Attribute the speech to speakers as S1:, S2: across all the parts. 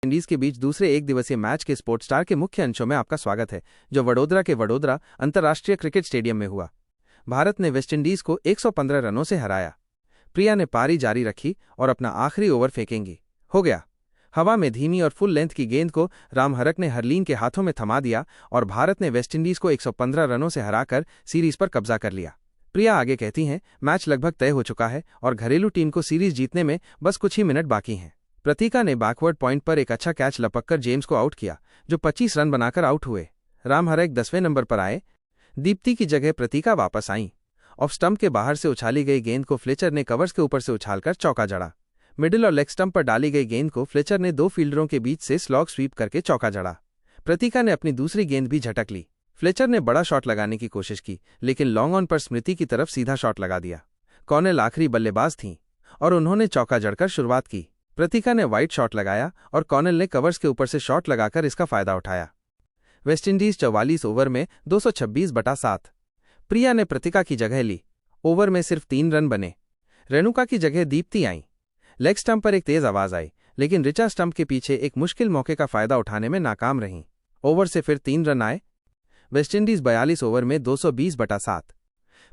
S1: Indies के बीच दूसरे एक दिवसीय मैच के स्पोर्ट्स स्टार के मुख्य अंशों में आपका स्वागत है, जो वडोदरा के वडोदरा अंतर्राष्ट्रीय क्रिकेट स्टेडियम में हुआ। भारत ने वेस्टइंडीज को 115 रनों से हराया। प्रिया ने पारी जारी रखी और अपना आखिरी ओवर फेंकेंगी हो गया। हवा में धीमी और फुल लेंथ की गेंद को रामहरक ने हरलीन के हाथों में थमा दिया और भारत ने वेस्टइंडीज को 115 रनों से हराकर सीरीज पर कब्जा कर लिया। प्रिया आगे कहती हैं, मैच लगभग तय हो चुका है और घरेलू टीम को सीरीज जीतने में बस कुछ ही मिनट बाकी हैं। प्रतीका ने बैकवर्ड पॉइंट पर एक अच्छा कैच लपककर जेम्स को आउट किया, जो 25 रन बनाकर आउट हुए। रामहरक 10वें नंबर पर आए। दीप्ति की जगह प्रतीका वापस आईं। ऑफ स्टंप के बाहर से उछाली गई गेंद को फ्लेचर ने कवर्स के ऊपर से उछालकर चौका जड़ा। मिडिल और लेग स्टंप पर डाली गई गेंद को फ्लेचर ने 2 फील्डरों के बीच से स्लॉग स्वीप करके चौका जड़ा। प्रतीका ने अपनी दूसरी गेंद भी झटक ली। फ्लेचर ने बड़ा शॉट लगाने की कोशिश की, लेकिन लॉन्ग ऑन पर स्मृति की तरफ सीधा शॉट लगा दिया। कॉर्नेल आखिरी बल्लेबाज थीं और उन्होंने चौका जड़कर शुरुआत की। प्रतीका ने वाइड शॉट लगाया और कॉर्नेल ने कवर्स के ऊपर से शॉट लगाकर इसका फायदा उठाया। वेस्टइंडीज 44 ओवर में 226/7। प्रिया ने प्रतीका की जगह ली। ओवर में सिर्फ 3 रन बने। रेणुका की जगह दीप्ति आईं। लेग स्टंप पर एक तेज आवाज आई, लेकिन रिचा स्टंप के पीछे एक मुश्किल मौके का फायदा उठाने में नाकाम रहीं। ओवर से फिर 3 रन आए। वेस्टइंडीज 42 ओवर में 220/7।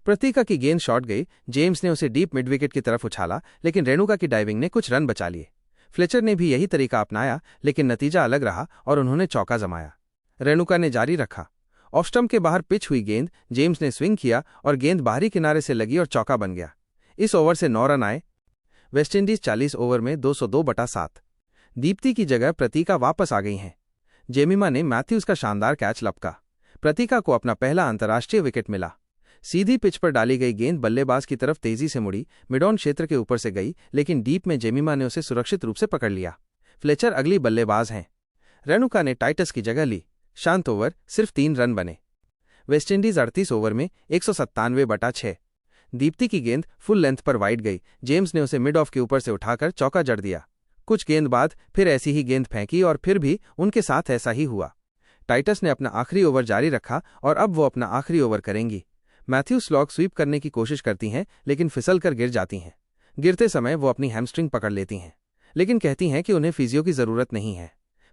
S1: प्रतीका की गेंद शॉट गई। जेम्स ने उसे डीप मिड विकेट की तरफ उछाला, लेकिन रेणुका की डाइविंग ने कुछ रन बचा लिए। फ्लेचर ने भी यही तरीका अपनाया, लेकिन नतीजा अलग रहा और उन्होंने चौका जमाया। रेणुका ने जारी रखा। ऑफ स्टंप के बाहर पिच हुई गेंद जेम्स ने स्विंग किया और गेंद बाहरी किनारे से लगी और चौका बन गया। इस ओवर से 9 रन आए। वेस्टइंडीज 40 ओवर में 202/7। दीप्ति की जगह प्रतीका वापस आ गई हैं। जेमिमा ने मैथ्यूज का शानदार कैच लपका। प्रतीका को अपना पहला अंतर्राष्ट्रीय विकेट मिला। सीधी पिच पर डाली गई गेंद बल्लेबाज की तरफ तेजी से मुड़ी, मिड ऑन क्षेत्र के ऊपर से गई, लेकिन डीप में जेमिमा ने उसे सुरक्षित रूप से पकड़ लिया। फ्लेचर अगली बल्लेबाज हैं। रेणुका ने टाइटस की जगह ली। शांत ओवर, सिर्फ 3 रन बने। वेस्टइंडीज 38 ओवर में 197/6। दीप्ति की गेंद फुल लेंथ पर वाइड गई। जेम्स ने उसे मिड ऑफ के ऊपर से उठाकर चौका जड़ दिया। कुछ गेंद बाद फिर ऐसी ही गेंद फेंकी और फिर भी उनके साथ ऐसा ही हुआ। टाइटस ने अपना आखिरी ओवर जारी रखा और अब वो अपना आखिरी ओवर करेंगी। मैथ्यू स्लॉग स्वीप करने की कोशिश करती हैं, लेकिन फिसल कर गिर जाती हैं। गिरते समय वो अपनी हैमस्ट्रिंग पकड़ लेती हैं, लेकिन कहती हैं कि उन्हें फिजियो की जरूरत नहीं है।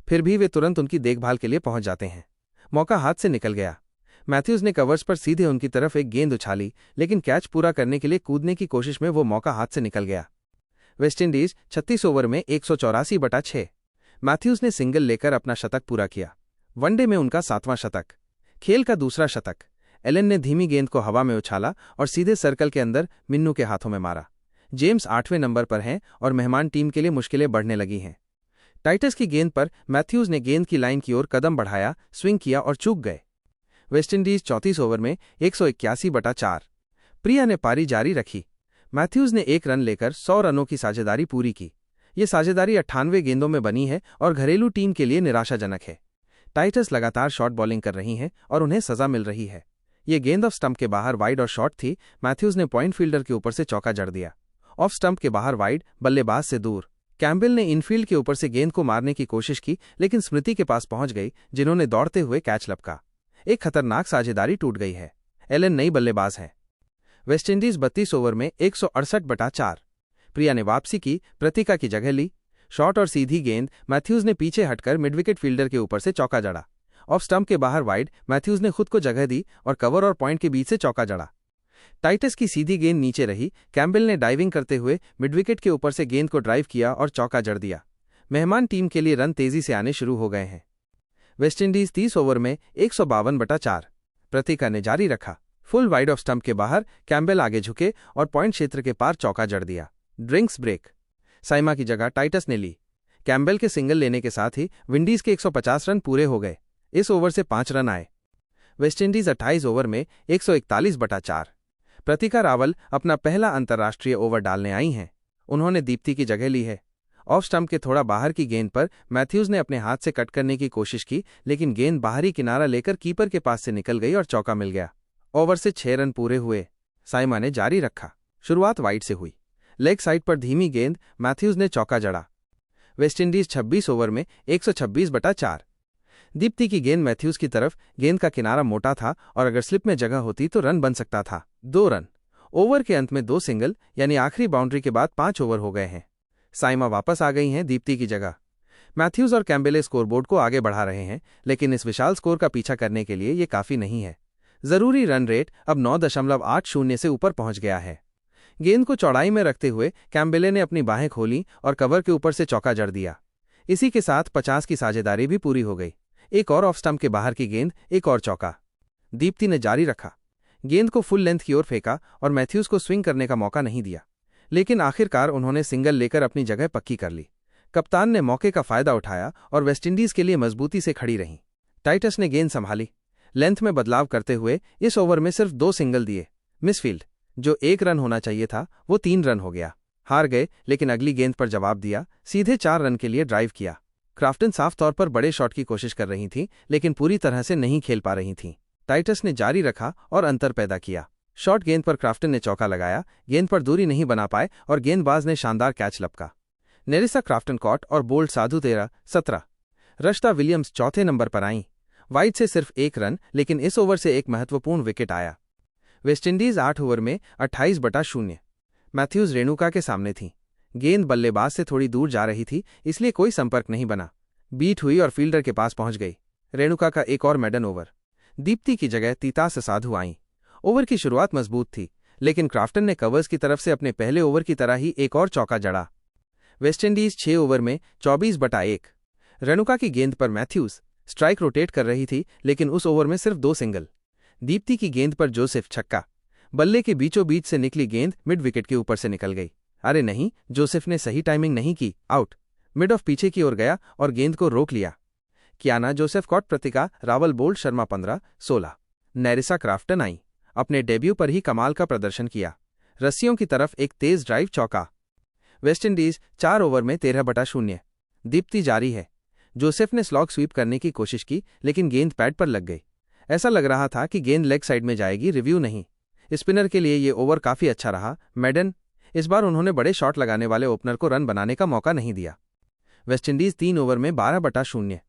S1: फिर भी वे तुरंत उनकी देखभाल के लिए पहुंच जाते हैं। मौका हाथ से निकल गया। मैथ्यूज ने कवर्स पर सीधे उनकी तरफ एक गेंद उछाली, लेकिन कैच पूरा करने के लिए कूदने की कोशिश में वो मौका हाथ से निकल गया। वेस्टइंडीज 36 ओवर में 184/6। मैथ्यूज ने सिंगल लेकर अपना शतक पूरा किया। वनडे में उनका 7वां शतक, खेल का दूसरा शतक। एलन ने धीमी गेंद को हवा में उछाला और सीधे सर्कल के अंदर मिन्नू के हाथों में मारा। जेम्स 8वें नंबर पर हैं और मेहमान टीम के लिए मुश्किलें बढ़ने लगी हैं। टाइटस की गेंद पर मैथ्यूज ने गेंद की लाइन की ओर कदम बढ़ाया, स्विंग किया और चूक गए। वेस्टइंडीज 34 ओवर में 181/4। प्रिया ने पारी जारी रखी। मैथ्यूज ने 1 रन लेकर 100 रनों की साझेदारी पूरी की। ये साझेदारी 98 गेंदों में बनी है और घरेलू टीम के लिए निराशाजनक है। टाइटस लगातार शॉर्ट बॉलिंग कर रही हैं और उन्हें सजा मिल रही है। ये गेंद ऑफ स्टंप के बाहर वाइड और शॉर्ट थी। मैथ्यूज ने पॉइंट फील्डर के ऊपर से चौका जड़ दिया। ऑफ स्टंप के बाहर वाइड, बल्लेबाज से दूर। कैम्बेल ने इनफील्ड के ऊपर से गेंद को मारने की कोशिश की, लेकिन स्मृति के पास पहुंच गई, जिन्होंने दौड़ते हुए कैच लपका। एक खतरनाक साझेदारी टूट गई है। एलन नई बल्लेबाज हैं। वेस्टइंडीज 32 ओवर में 168/4। प्रिया ने वापसी की। प्रतीका की जगह ली। शॉर्ट और सीधी गेंद मैथ्यूज ने पीछे हटकर मिडविकेट फील्डर के ऊपर से चौका जड़ा। ऑफ स्टंप के बाहर वाइड, मैथ्यूज ने खुद को जगह दी और कवर और पॉइंट के बीच से चौका जड़ा। टाइटस की सीधी गेंद नीचे रही। कैम्बेल ने डाइविंग करते हुए मिडविकेट के ऊपर से गेंद को ड्राइव किया और चौका जड़ दिया। मेहमान टीम के लिए रन तेजी से आने शुरू हो गए हैं। वेस्टइंडीज 30 ओवर में 152/4। प्रतीका ने जारी रखा। फुल वाइड ऑफ स्टंप के बाहर कैम्बेल आगे झुके और पॉइंट क्षेत्र के पार चौका जड़ दिया। Drinks break. साइमा की जगह टाइटस ने ली। कैम्बेल के सिंगल लेने के साथ ही विंडीज के 150 रन पूरे हो गए। इस ओवर से 5 रन आए। वेस्टइंडीज 28 ओवर में 141/4। प्रतीका रावल अपना पहला अंतर्राष्ट्रीय ओवर डालने आई हैं। उन्होंने दीप्ति की जगह ली है। ऑफ स्टंप के थोड़ा बाहर की गेंद पर मैथ्यूज ने अपने हाथ से कट करने की कोशिश की, लेकिन गेंद बाहरी किनारा लेकर कीपर के पास से निकल गई और चौका मिल गया। ओवर से 6 रन पूरे हुए। साइमा ने जारी रखा। शुरुआत वाइड से हुई। लेग साइड पर धीमी गेंद, मैथ्यूज ने चौका जड़ा। वेस्टइंडीज 26 ओवर में 126/4। दीप्ति की गेंद मैथ्यूज की तरफ। गेंद का किनारा मोटा था और अगर स्लिप में जगह होती तो रन बन सकता था। 2 रन। ओवर के अंत में 2 सिंगल, यानी आखिरी बाउंड्री के बाद 5 ओवर हो गए हैं। साइमा वापस आ गई हैं दीप्ति की जगह। मैथ्यूज और कैम्बेले स्कोरबोर्ड को आगे बढ़ा रहे हैं, लेकिन इस विशाल स्कोर का पीछा करने के लिए ये काफी नहीं है। जरूरी रन रेट अब 9.80 से ऊपर पहुंच गया है। गेंद को चौड़ाई में रखते हुए कैम्बेले ने अपनी बाहें खोली और कवर के ऊपर से चौका जड़ दिया। इसी के साथ 50 की साझेदारी भी पूरी हो गई। एक और ऑफ स्टंप के बाहर की गेंद, एक और चौका। दीप्ति ने जारी रखा, गेंद को फुल लेंथ की ओर फेंका और मैथ्यूज को स्विंग करने का मौका नहीं दिया, लेकिन आखिरकार उन्होंने सिंगल लेकर अपनी जगह पक्की कर ली। कप्तान ने मौके का फायदा उठाया और वेस्टइंडीज के लिए मजबूती से खड़ी रहीं। टाइटस ने गेंद संभाली, लेंथ में बदलाव करते हुए इस ओवर में सिर्फ 2 सिंगल दिए। मिसफील्ड, जो 1 रन होना चाहिए था वो 3 रन हो गया। हार गए, लेकिन अगली गेंद पर जवाब दिया, सीधे 4 रन के लिए ड्राइव किया। क्राफ्टन साफ तौर पर बड़े शॉट की कोशिश कर रही थीं, लेकिन पूरी तरह से नहीं खेल पा रही थीं। टाइटस ने जारी रखा और अंतर पैदा किया। शॉर्ट गेंद पर क्राफ्टन ने चौका लगाया, गेंद पर दूरी नहीं बना पाए और गेंदबाज ने शानदार कैच लपका। नेरिसा क्राफ्टन कॉट और बोल्ड साधु 13-17। रश्ता विलियम्स चौथे नंबर पर आईं। वाइड से सिर्फ 1 रन, लेकिन इस ओवर से एक महत्वपूर्ण विकेट आया। वेस्टइंडीज 8 ओवर में 28/0। मैथ्यूज रेणुका के सामने थीं। गेंद बल्लेबाज से थोड़ी दूर जा रही थी, इसलिए कोई संपर्क नहीं बना। बीट हुई और फील्डर के पास पहुंच गई। रेणुका का एक और मेडन ओवर। दीप्ति की जगह तीतास साधु आईं। ओवर की शुरुआत मजबूत थी, लेकिन क्राफ्टन ने कवर्स की तरफ से अपने पहले ओवर की तरह ही एक और चौका जड़ा। वेस्टइंडीज 6 ओवर में 24/1। रेणुका की गेंद पर मैथ्यूज स्ट्राइक रोटेट कर रही थी, लेकिन उस ओवर में सिर्फ 2 सिंगल। दीप्ति की गेंद पर जोसेफ छक्का। बल्ले के बीचों बीच से निकली गेंद मिड विकेट के ऊपर से निकल गई। अरे नहीं, जोसेफ ने सही टाइमिंग नहीं की, आउट। मिड ऑफ पीछे की ओर गया और गेंद को रोक लिया। Kiana Joseph caught Pratika, Rawal bowled Sharma 15-16। Nerissa Crafton आई, अपने डेब्यू पर ही कमाल का प्रदर्शन किया। रस्सियों की तरफ एक तेज ड्राइव चौका। वेस्टइंडीज 4 ओवर में 13/0। दीप्ति जारी है। जोसेफ ने स्लॉग स्वीप करने की कोशिश की, लेकिन गेंद पैड पर लग गई। ऐसा लग रहा था कि गेंद लेग साइड में जाएगी, रिव्यू नहीं। स्पिनर के लिए ये ओवर काफी अच्छा रहा। मेडन, इस बार उन्होंने बड़े शॉट लगाने वाले ओपनर को रन बनाने का मौका नहीं दिया। वेस्टइंडीज 3 ओवर में 12/0।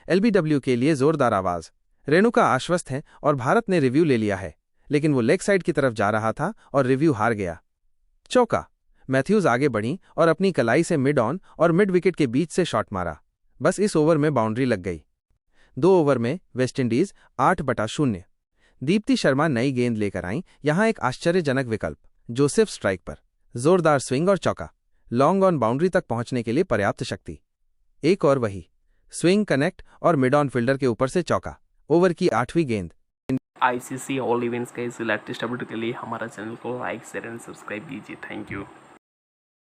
S1: एलबीडब्ल्यू के लिए जोरदार आवाज। रेणुका आश्वस्त है और भारत ने रिव्यू ले लिया है, लेकिन वो लेग साइड की तरफ जा रहा था और रिव्यू हार गया। चौका। मैथ्यूज आगे बढ़ीं और अपनी कलाई से मिड ऑन और मिड विकेट के बीच से शॉट मारा। बस इस ओवर में बाउंड्री लग गई। 2 ओवर में वेस्टइंडीज 8/0। दीप्ति शर्मा नई गेंद लेकर आईं। यहां एक आश्चर्यजनक विकल्प, जोसेफ स्ट्राइक पर जोरदार स्विंग और चौका। लॉन्ग ऑन बाउंड्री तक पहुंचने के लिए पर्याप्त शक्ति। एक और वही स्विंग, कनेक्ट और मिड ऑन फील्डर के ऊपर से चौका। ओवर की 8वीं गेंद।
S2: आईसीसी ऑल इवेंट्स का इस लेटेस्ट अपडेट के लिए हमारा चैनल को लाइक, शेयर एंड सब्सक्राइब कीजिए। Thank you.